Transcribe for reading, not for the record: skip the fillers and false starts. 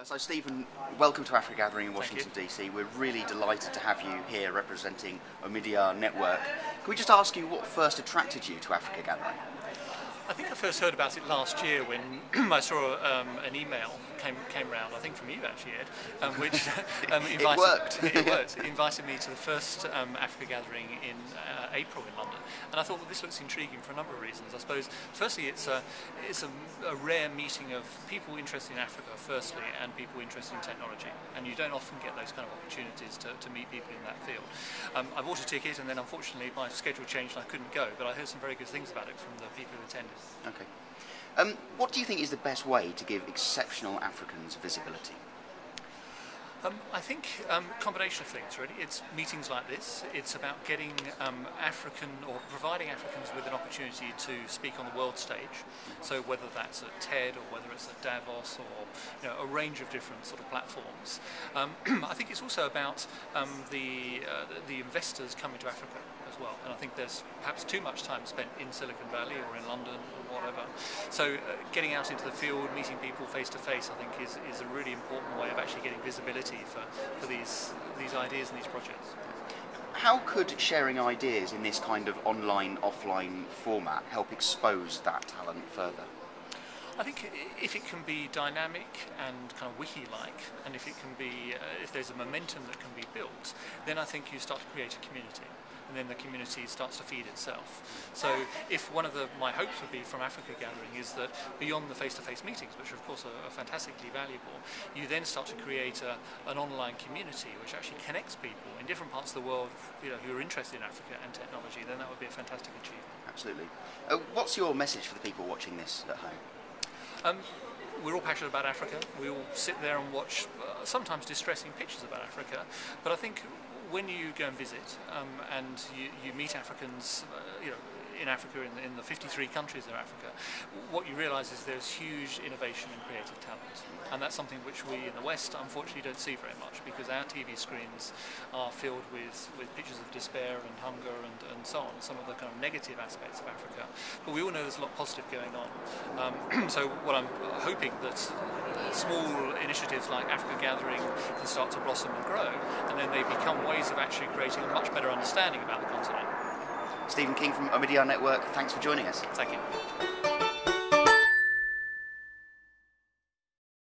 So Stephen, welcome to Africa Gathering in Washington DC. We're really delighted to have you here representing Omidyar Network. Can we just ask you what first attracted you to Africa Gathering? I think I first heard about it last year when I saw an email came round, I think from you actually, Ed, which It worked. It worked. It invited me to the first Africa Gathering in April in London, and I thought, well, this looks intriguing for a number of reasons. I suppose, firstly, it's a rare meeting of people interested in Africa, firstly, and people interested in technology, and you don't often get those kind of opportunities to meet people in that field. I bought a ticket, and then unfortunately my schedule changed and I couldn't go, but I heard some very good things about it from the people who attended. Okay. What do you think is the best way to give exceptional Africans visibility? I think a combination of things, really. It's meetings like this. It's about getting providing Africans with an opportunity to speak on the world stage. So whether that's at TED or whether it's at Davos or a range of different sort of platforms. I think it's also about the investors coming to Africa as well. And I think there's perhaps too much time spent in Silicon Valley or in London or whatever. So getting out into the field, meeting people face to face, I think is a really important way of actually getting visibility for these ideas and these projects. How could sharing ideas in this kind of online-offline format help expose that talent further? I think if it can be dynamic and kind of wiki-like, and if it can be, if there's a momentum that can be built, then I think you start to create a community, and then the community starts to feed itself. So if one of my hopes would be from Africa Gathering is that beyond the face-to-face meetings, which of course are fantastically valuable, you then start to create an online community which actually connects people in different parts of the world who are interested in Africa and technology, then that would be a fantastic achievement. Absolutely. What's your message for the people watching this at home? We're all passionate about Africa. We all sit there and watch sometimes distressing pictures about Africa, but I think when you go and visit and you meet Africans, in Africa, in the 53 countries of Africa, what you realise is there's huge innovation and creative talent, and that's something which we in the West unfortunately don't see very much, because our TV screens are filled with pictures of despair and hunger and so on, some of the kind of negative aspects of Africa. But we all know there's a lot positive going on. So what I'm hoping that small initiatives like Africa Gathering can start to blossom and grow, and then they become ways of actually creating a much better understanding about the continent. Stephen King from Omidyar Network, thanks for joining us. Thank you.